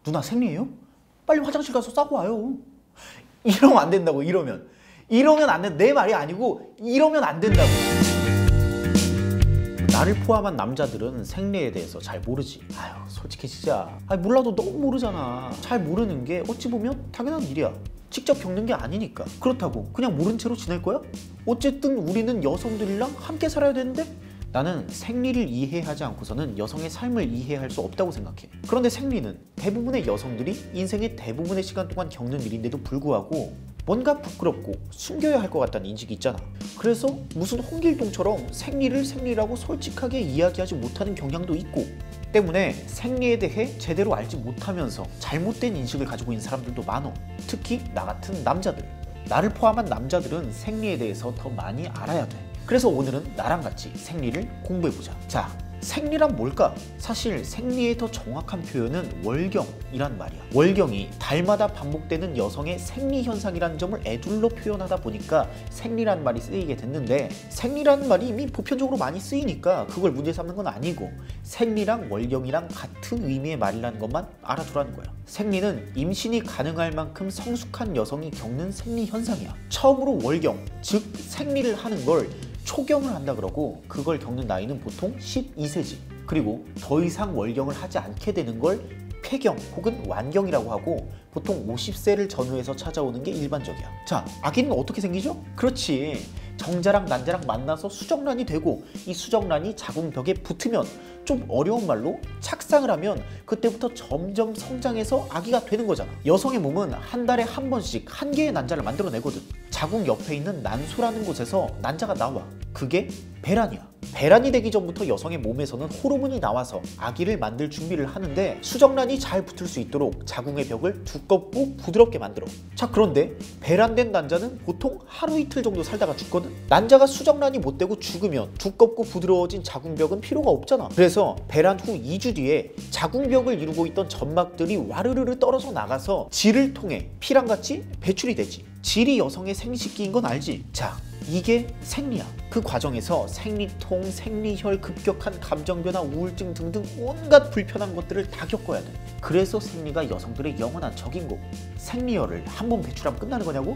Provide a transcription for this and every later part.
누나 생리예요? 빨리 화장실 가서 싸고 와요. 이러면 안 된다고. 이러면 안 된다. 내 말이 아니고 이러면 안 된다고. 나를 포함한 남자들은 생리에 대해서 잘 모르지. 아유 솔직히 진짜 몰라도 너무 모르잖아. 잘 모르는 게 어찌 보면 당연한 일이야. 직접 겪는 게 아니니까. 그렇다고 그냥 모른 채로 지낼 거야? 어쨌든 우리는 여성들이랑 함께 살아야 되는데 나는 생리를 이해하지 않고서는 여성의 삶을 이해할 수 없다고 생각해. 그런데 생리는 대부분의 여성들이 인생의 대부분의 시간 동안 겪는 일인데도 불구하고 뭔가 부끄럽고 숨겨야 할 것 같다는 인식이 있잖아. 그래서 무슨 홍길동처럼 생리를 생리라고 솔직하게 이야기하지 못하는 경향도 있고, 때문에 생리에 대해 제대로 알지 못하면서 잘못된 인식을 가지고 있는 사람들도 많어. 특히 나 같은 남자들. 나를 포함한 남자들은 생리에 대해서 더 많이 알아야 돼. 그래서 오늘은 나랑 같이 생리를 공부해보자. 자, 생리란 뭘까? 사실 생리의 더 정확한 표현은 월경이란 말이야. 월경이 달마다 반복되는 여성의 생리 현상이라는 점을 에둘러 표현하다 보니까 생리란 말이 쓰이게 됐는데, 생리라는 말이 이미 보편적으로 많이 쓰이니까 그걸 문제 삼는 건 아니고 생리랑 월경이랑 같은 의미의 말이라는 것만 알아두라는 거야. 생리는 임신이 가능할 만큼 성숙한 여성이 겪는 생리 현상이야. 처음으로 월경, 즉 생리를 하는 걸 초경을 한다 그러고, 그걸 겪는 나이는 보통 12세지. 그리고 더 이상 월경을 하지 않게 되는 걸 폐경 혹은 완경이라고 하고, 보통 50세를 전후해서 찾아오는 게 일반적이야. 자, 아기는 어떻게 생기죠? 그렇지, 정자랑 난자랑 만나서 수정란이 되고, 이 수정란이 자궁벽에 붙으면, 좀 어려운 말로 착상을 하면 그때부터 점점 성장해서 아기가 되는 거잖아. 여성의 몸은 한 달에 한 번씩 한 개의 난자를 만들어내거든. 자궁 옆에 있는 난소라는 곳에서 난자가 나와. 그게 배란이야. 배란이 되기 전부터 여성의 몸에서는 호르몬이 나와서 아기를 만들 준비를 하는데, 수정란이 잘 붙을 수 있도록 자궁의 벽을 두껍고 부드럽게 만들어. 자, 그런데 배란된 난자는 보통 하루 이틀 정도 살다가 죽거든. 난자가 수정란이 못 되고 죽으면 두껍고 부드러워진 자궁벽은 필요가 없잖아. 그래서 배란 후 2주 뒤에 자궁벽을 이루고 있던 점막들이 와르르르 떨어져 나가서 질을 통해 피랑같이 배출이 되지. 질이 여성의 생식기인 건 알지? 자, 이게 생리야. 그 과정에서 생리통, 생리혈, 급격한 감정변화, 우울증 등등 온갖 불편한 것들을 다 겪어야 돼. 그래서 생리가 여성들의 영원한 적인 거고, 생리혈을 한 번 배출하면 끝나는 거냐고?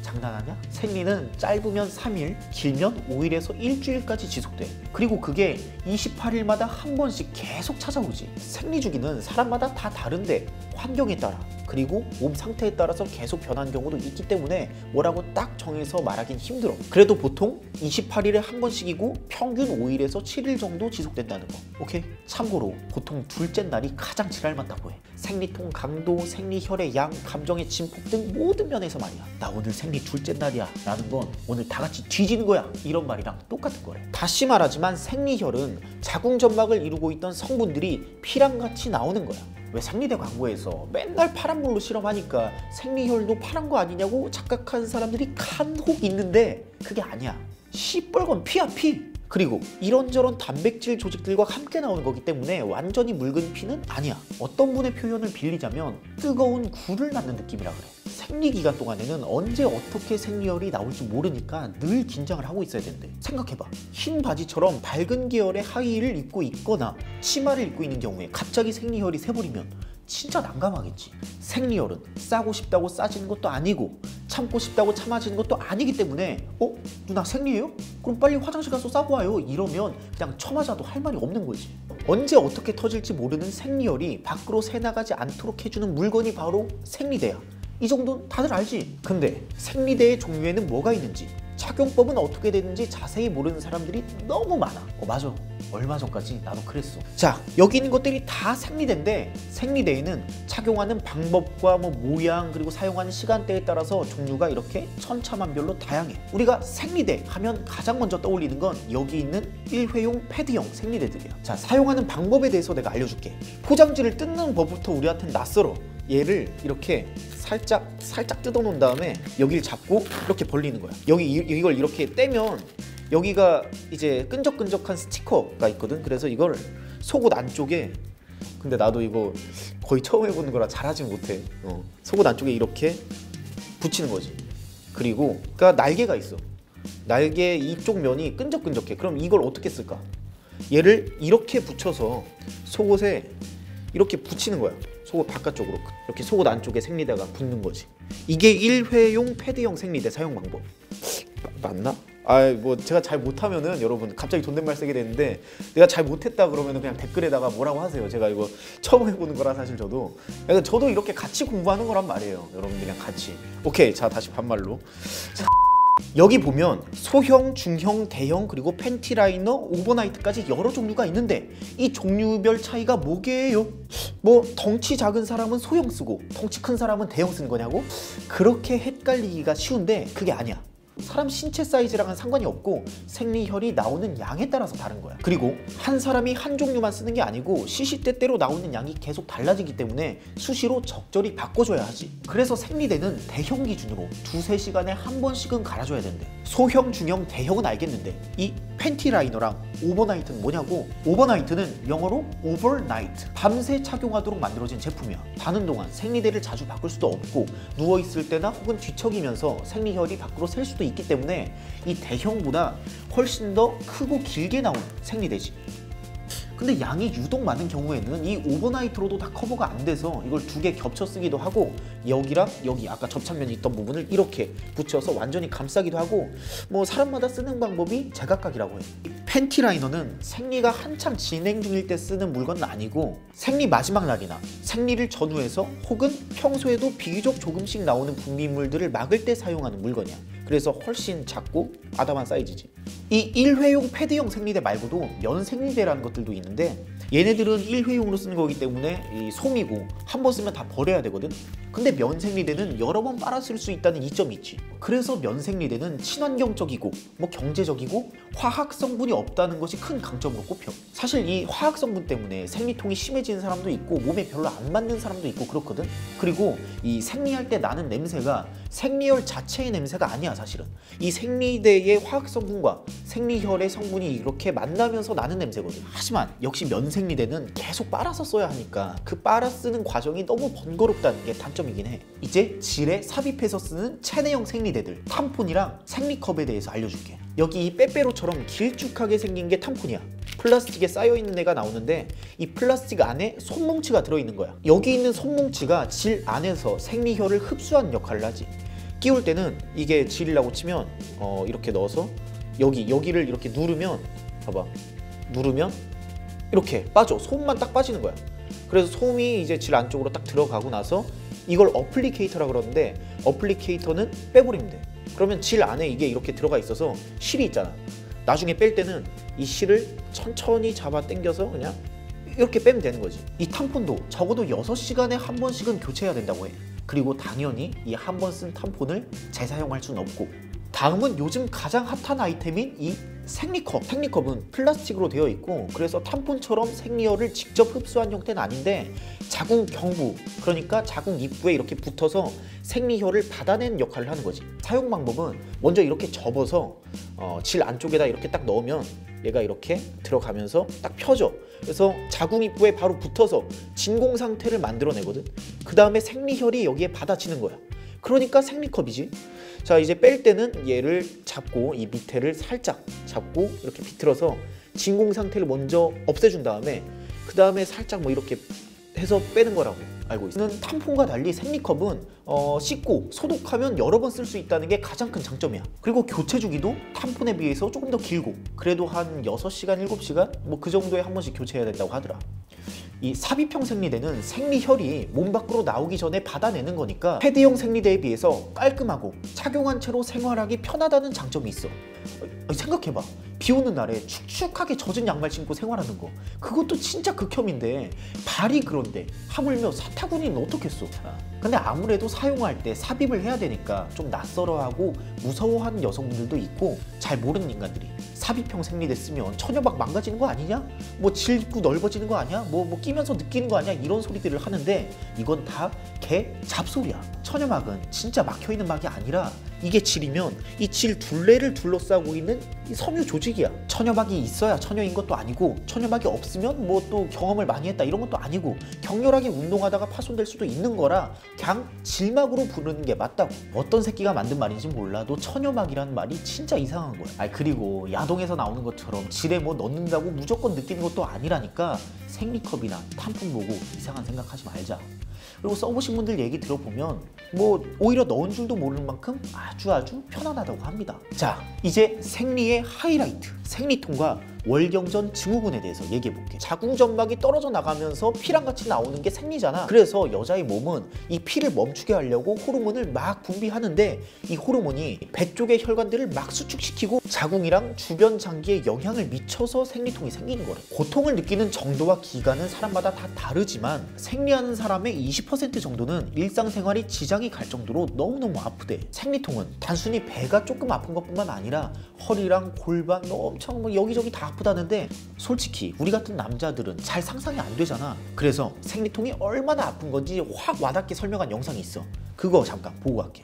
장난하냐? 생리는 짧으면 3일, 길면 5일에서 일주일까지 지속돼. 그리고 그게 28일마다 한 번씩 계속 찾아오지. 생리 주기는 사람마다 다 다른데 환경에 따라, 그리고 몸 상태에 따라서 계속 변하는 경우도 있기 때문에 뭐라고 딱 정해서 말하긴 힘들어. 그래도 보통 28일에 한 번씩이고 평균 5일에서 7일 정도 지속된다는 거. 오케이? 참고로 보통 둘째 날이 가장 지랄 많다고 해. 생리통 강도, 생리혈의 양, 감정의 진폭 등 모든 면에서 말이야. 나 오늘 생리 둘째 날이야 라는 건 오늘 다 같이 뒤지는 거야, 이런 말이랑 똑같은 거래. 다시 말하지만 생리혈은 자궁점막을 이루고 있던 성분들이 피랑같이 나오는 거야. 왜 생리대 광고에서 맨날 파란물로 실험하니까 생리혈도 파란 거 아니냐고 착각하는 사람들이 간혹 있는데, 그게 아니야. 시뻘건 피야, 피. 그리고 이런저런 단백질 조직들과 함께 나오는 거기 때문에 완전히 묽은 피는 아니야. 어떤 분의 표현을 빌리자면 뜨거운 굴을 낳는 느낌이라 그래. 생리 기간 동안에는 언제 어떻게 생리혈이 나올지 모르니까 늘 긴장을 하고 있어야 된대. 생각해봐. 흰 바지처럼 밝은 계열의 하의를 입고 있거나 치마를 입고 있는 경우에 갑자기 생리혈이 새버리면 진짜 난감하겠지. 생리혈은 싸고 싶다고 싸지는 것도 아니고 참고 싶다고 참아지는 것도 아니기 때문에 누나 생리예요? 그럼 빨리 화장실 가서 싸고 와요. 이러면 그냥 쳐맞아도 할 말이 없는 거지. 언제 어떻게 터질지 모르는 생리혈이 밖으로 새나가지 않도록 해주는 물건이 바로 생리대야. 이 정도는 다들 알지? 근데 생리대의 종류에는 뭐가 있는지, 착용법은 어떻게 되는지 자세히 모르는 사람들이 너무 많아. 맞아, 얼마 전까지 나도 그랬어. 자, 여기 있는 것들이 다 생리대인데, 생리대에는 착용하는 방법과 모양, 그리고 사용하는 시간대에 따라서 종류가 이렇게 천차만별로 다양해. 우리가 생리대 하면 가장 먼저 떠올리는 건 여기 있는 일회용 패드형 생리대들이야. 자, 사용하는 방법에 대해서 내가 알려줄게. 포장지를 뜯는 법부터 우리한테는 낯설어. 얘를 이렇게 살짝 뜯어 놓은 다음에 여기를 잡고 이렇게 벌리는 거야. 이걸 이렇게 떼면 여기가 이제 끈적끈적한 스티커가 있거든. 그래서 이걸 속옷 안쪽에, 근데 나도 이거 거의 처음 해보는 거라 잘하진 못해. 속옷 안쪽에 이렇게 붙이는 거지. 그리고 그러니까 날개가 있어. 날개 이쪽 면이 끈적끈적해. 그럼 이걸 어떻게 쓸까? 얘를 이렇게 붙여서 속옷에 이렇게 붙이는 거야. 속옷 바깥쪽으로 이렇게 속옷 안쪽에 생리대가 붙는 거지. 이게 일회용 패드형 생리대 사용 방법. 맞나? 뭐 제가 잘 못하면은 여러분 갑자기 존댓말 쓰게 되는데, 내가 잘 못했다 그러면은 그냥 댓글에다가 뭐라고 하세요. 제가 이거 처음 해보는 거라 사실 저도. 그러니까 저도 이렇게 같이 공부하는 거란 말이에요. 여러분들이랑 같이. 오케이, 자 다시 반말로. 여기 보면 소형, 중형, 대형, 그리고 팬티 라이너, 오버나이트까지 여러 종류가 있는데 이 종류별 차이가 뭐게요? 뭐 덩치 작은 사람은 소형 쓰고 덩치 큰 사람은 대형 쓰는 거냐고? 그렇게 헷갈리기가 쉬운데 그게 아니야. 사람 신체 사이즈랑은 상관이 없고 생리혈이 나오는 양에 따라서 다른 거야. 그리고 한 사람이 한 종류만 쓰는 게 아니고 시시때때로 나오는 양이 계속 달라지기 때문에 수시로 적절히 바꿔줘야 하지. 그래서 생리대는 대형 기준으로 2~3시간에 한 번씩은 갈아줘야 된대. 소형, 중형, 대형은 알겠는데 이 팬티 라이너랑 오버나이트는 뭐냐고? 오버나이트는 영어로 overnight, 밤새 착용하도록 만들어진 제품이야. 자는 동안 생리대를 자주 바꿀 수도 없고 누워있을 때나 혹은 뒤척이면서 생리혈이 밖으로 셀 수도 있기 때문에 이 대형보다 훨씬 더 크고 길게 나온 생리대지. 근데 양이 유독 많은 경우에는 이 오버나이트로도 다 커버가 안 돼서 이걸 2개 겹쳐 쓰기도 하고 여기랑 여기 아까 접착면이 있던 부분을 이렇게 붙여서 완전히 감싸기도 하고 뭐 사람마다 쓰는 방법이 제각각이라고 해. 이 팬티 라이너는 생리가 한창 진행 중일 때 쓰는 물건은 아니고 생리 마지막 날이나 생리를 전후해서 혹은 평소에도 비교적 조금씩 나오는 분비물들을 막을 때 사용하는 물건이야. 그래서 훨씬 작고 아담한 사이즈지. 이 일회용 패드형 생리대 말고도 면 생리대라는 것들도 있는데 얘네들은 일회용으로 쓰는 거기 때문에 이 솜이고 한 번 쓰면 다 버려야 되거든. 근데 면 생리대는 여러 번 빨아 쓸 수 있다는 이점이 있지. 그래서 면 생리대는 친환경적이고 뭐 경제적이고 화학 성분이 없다는 것이 큰 강점으로 꼽혀. 사실 이 화학 성분 때문에 생리통이 심해지는 사람도 있고 몸에 별로 안 맞는 사람도 있고 그렇거든. 그리고 이 생리할 때 나는 냄새가 생리혈 자체의 냄새가 아니야. 사실은 이 생리대의 화학 성분과 생리혈의 성분이 이렇게 만나면서 나는 냄새거든. 하지만 역시 면 생리대는 계속 빨아서 써야 하니까 그 빨아 쓰는 과정이 너무 번거롭다는 게 단점이긴 해. 이제 질에 삽입해서 쓰는 체내형 생리대들, 탐폰이랑 생리컵에 대해서 알려줄게. 여기 이 빼빼로처럼 길쭉하게 생긴 게 탐폰이야. 플라스틱에 쌓여있는 애가 나오는데 이 플라스틱 안에 손뭉치가 들어있는 거야. 여기 있는 손뭉치가 질 안에서 생리혈을 흡수하는 역할을 하지. 끼울 때는 이게 질이라고 치면 이렇게 넣어서 여기를 이렇게 누르면 봐봐, 누르면 이렇게 빠져. 솜만 딱 빠지는 거야. 그래서 솜이 이제 질 안쪽으로 딱 들어가고 나서 이걸 어플리케이터라 그러는데 어플리케이터는 빼버리면 돼. 그러면 질 안에 이게 이렇게 들어가 있어서 실이 있잖아. 나중에 뺄 때는 이 실을 천천히 잡아 당겨서 그냥 이렇게 빼면 되는 거지. 이 탐폰도 적어도 6시간에 한 번씩은 교체해야 된다고 해. 그리고 당연히 이 한 번 쓴 탐폰을 재사용할 수는 없고. 다음은 요즘 가장 핫한 아이템인 이 생리컵. 생리컵은 플라스틱으로 되어 있고 그래서 탐폰처럼 생리혈을 직접 흡수한 형태는 아닌데 자궁 경부, 그러니까 자궁 입구에 이렇게 붙어서 생리혈을 받아내는 역할을 하는 거지. 사용 방법은 먼저 이렇게 접어서 질 안쪽에다 이렇게 딱 넣으면 얘가 이렇게 들어가면서 딱 펴져. 그래서 자궁 입구에 바로 붙어서 진공 상태를 만들어내거든. 그 다음에 생리혈이 여기에 받아지는 거야. 그러니까 생리컵이지. 자, 이제 뺄 때는 얘를 잡고 이 밑에를 살짝 잡고 이렇게 비틀어서 진공 상태를 먼저 없애준 다음에 그 다음에 살짝 뭐 이렇게 해서 빼는 거라고 알고 있어요. 탐폰과 달리 생리컵은 씻고 소독하면 여러 번 쓸 수 있다는 게 가장 큰 장점이야. 그리고 교체 주기도 탐폰에 비해서 조금 더 길고 그래도 한 6시간, 7시간 뭐 그 정도에 한 번씩 교체해야 된다고 하더라. 이 삽입형 생리대는 생리혈이 몸 밖으로 나오기 전에 받아내는 거니까 패드형 생리대에 비해서 깔끔하고 착용한 채로 생활하기 편하다는 장점이 있어. 생각해봐. 비 오는 날에 축축하게 젖은 양말 신고 생활하는 거, 그것도 진짜 극혐인데 발이 그런데 하물며 사타구니는 어떻겠어. 근데 아무래도 사용할 때 삽입을 해야 되니까 좀 낯설어하고 무서워하는 여성분들도 있고, 잘 모르는 인간들이 삽입형 생리대 쓰면 처녀막 망가지는 거 아니냐? 뭐 질고 넓어지는 거 아니야? 뭐 끼면서 느끼는 거 아니야? 이런 소리들을 하는데 이건 다 개 잡소리야. 처녀막은 진짜 막혀있는 막이 아니라 이게 질이면 이 질 둘레를 둘러싸고 있는 이 섬유 조직이야. 천여막이 있어야 천여인 것도 아니고 천여막이 없으면 뭐 또 경험을 많이 했다 이런 것도 아니고 격렬하게 운동하다가 파손될 수도 있는 거라 그냥 질막으로 부르는 게 맞다고. 어떤 새끼가 만든 말인지 몰라도 천여막이라는 말이 진짜 이상한 거야. 그리고 야동에서 나오는 것처럼 질에 뭐 넣는다고 무조건 느끼는 것도 아니라니까. 생리컵이나 탐폰 보고 이상한 생각하지 말자. 그리고 써보신 분들 얘기 들어보면 뭐 오히려 넣은 줄도 모르는 만큼 아주 편안하다고 합니다. 자, 이제 생리의 하이라이트, 생리통과 월경전 증후군에 대해서 얘기해볼게. 자궁점막이 떨어져 나가면서 피랑 같이 나오는 게 생리잖아. 그래서 여자의 몸은 이 피를 멈추게 하려고 호르몬을 막 분비하는데 이 호르몬이 배 쪽의 혈관들을 막 수축시키고 자궁이랑 주변 장기에 영향을 미쳐서 생리통이 생기는 거래. 고통을 느끼는 정도와 기간은 사람마다 다 다르지만 생리하는 사람의 20% 정도는 일상생활이 지장이 갈 정도로 너무너무 아프대. 생리통은 단순히 배가 조금 아픈 것뿐만 아니라 허리랑 골반 엄청 뭐 여기저기 다 아프다는데 솔직히 우리 같은 남자들은 잘 상상이 안 되잖아. 그래서 생리통이 얼마나 아픈 건지 확 와닿게 설명한 영상이 있어. 그거 잠깐 보고 갈게.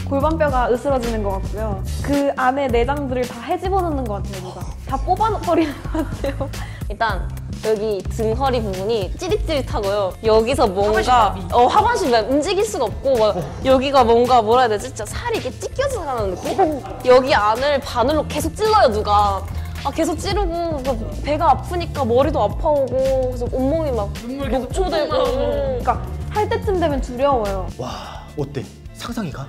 골반뼈가 으스러지는 것 같고요. 그 안에 내장들을 다 헤집어놓는 것 같아요. 누가 다 뽑아버리는 것 같아요. 일단 여기 등허리 부분이 찌릿찌릿하고요. 여기서 뭔가 하반신 움직일 수가 없고 막 여기가 뭔가 뭐라 해야 되지? 진짜 살이 이렇게 찢겨져 가는 느낌? 여기 안을 바늘로 계속 찔러요 누가. 계속 찌르고 배가 아프니까 머리도 아파오고 그래서 온몸이 막 녹초되고 그러니까 할 때쯤 되면 두려워요. 와, 어때? 상상이 가?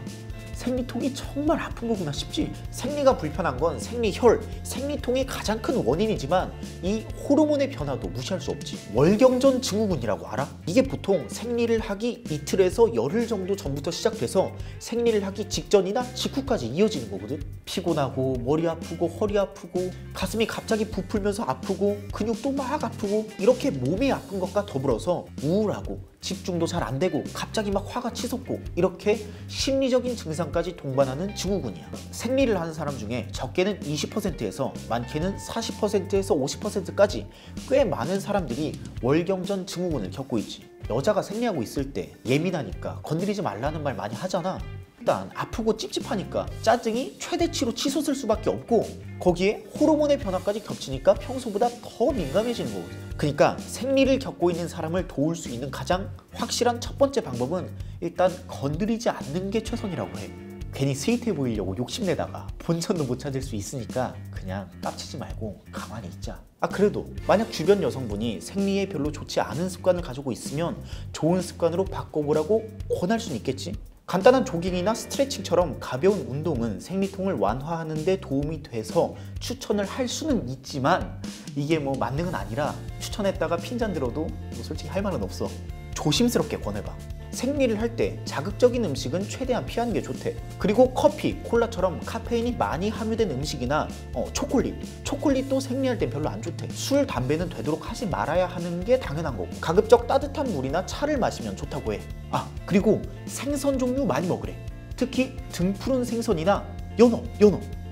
생리통이 정말 아픈 거구나 싶지? 생리가 불편한 건 생리혈, 생리통이 가장 큰 원인이지만 이 호르몬의 변화도 무시할 수 없지. 월경전 증후군이라고 알아? 이게 보통 생리를 하기 이틀에서 열흘 정도 전부터 시작돼서 생리를 하기 직전이나 직후까지 이어지는 거거든. 피곤하고 머리 아프고 허리 아프고 가슴이 갑자기 부풀면서 아프고 근육도 막 아프고 이렇게 몸이 아픈 것과 더불어서 우울하고 집중도 잘 안 되고 갑자기 막 화가 치솟고 이렇게 심리적인 증상까지 동반하는 증후군이야. 생리를 하는 사람 중에 적게는 20%에서 많게는 40%에서 50%까지 꽤 많은 사람들이 월경전 증후군을 겪고 있지. 여자가 생리하고 있을 때 예민하니까 건드리지 말라는 말 많이 하잖아. 일단 아프고 찝찝하니까 짜증이 최대치로 치솟을 수밖에 없고 거기에 호르몬의 변화까지 겹치니까 평소보다 더 민감해지는 거거든. 그러니까 생리를 겪고 있는 사람을 도울 수 있는 가장 확실한 첫 번째 방법은 일단 건드리지 않는 게 최선이라고 해. 괜히 스윗해 보이려고 욕심내다가 본전도 못 찾을 수 있으니까 그냥 깝치지 말고 가만히 있자. 그래도 만약 주변 여성분이 생리에 별로 좋지 않은 습관을 가지고 있으면 좋은 습관으로 바꿔보라고 권할 수는 있겠지. 간단한 조깅이나 스트레칭처럼 가벼운 운동은 생리통을 완화하는 데 도움이 돼서 추천을 할 수는 있지만 이게 뭐 만능은 아니라 추천했다가 핀잔 들어도 뭐 솔직히 할 말은 없어. 조심스럽게 권해봐. 생리를 할 때 자극적인 음식은 최대한 피하는 게 좋대. 그리고 커피, 콜라처럼 카페인이 많이 함유된 음식이나 초콜릿도 생리할 땐 별로 안 좋대. 술, 담배는 되도록 하지 말아야 하는 게 당연한 거고 가급적 따뜻한 물이나 차를 마시면 좋다고 해. 그리고 생선 종류 많이 먹으래. 특히 등푸른 생선이나 연어.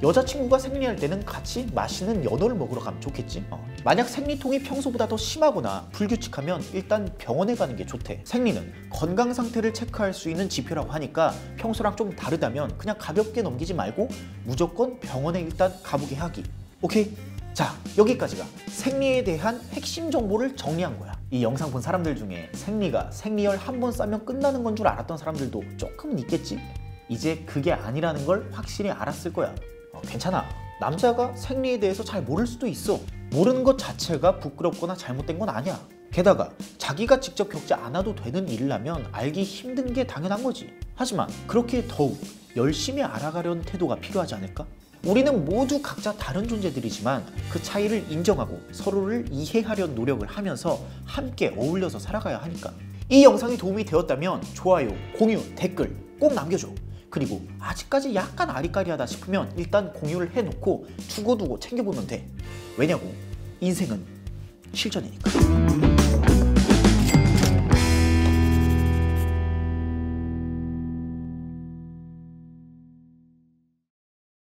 여자친구가 생리할 때는 같이 맛있는 연어를 먹으러 가면 좋겠지. 만약 생리통이 평소보다 더 심하거나 불규칙하면 일단 병원에 가는 게 좋대. 생리는 건강 상태를 체크할 수 있는 지표라고 하니까 평소랑 좀 다르다면 그냥 가볍게 넘기지 말고 무조건 병원에 일단 가보게 하기. 오케이? 자, 여기까지가 생리에 대한 핵심 정보를 정리한 거야. 이 영상 본 사람들 중에 생리가 생리열 한 번 싸면 끝나는 건 줄 알았던 사람들도 조금은 있겠지? 이제 그게 아니라는 걸 확실히 알았을 거야. 괜찮아. 남자가 생리에 대해서 잘 모를 수도 있어. 모르는 것 자체가 부끄럽거나 잘못된 건 아니야. 게다가 자기가 직접 겪지 않아도 되는 일이라면 알기 힘든 게 당연한 거지. 하지만 그렇게 더욱 열심히 알아가려는 태도가 필요하지 않을까? 우리는 모두 각자 다른 존재들이지만 그 차이를 인정하고 서로를 이해하려는 노력을 하면서 함께 어울려서 살아가야 하니까. 이 영상이 도움이 되었다면 좋아요, 공유, 댓글 꼭 남겨줘. 그리고 아직까지 약간 아리까리하다 싶으면 일단 공유를 해놓고 두고두고 챙겨보면 돼. 왜냐고? 인생은 실전이니까.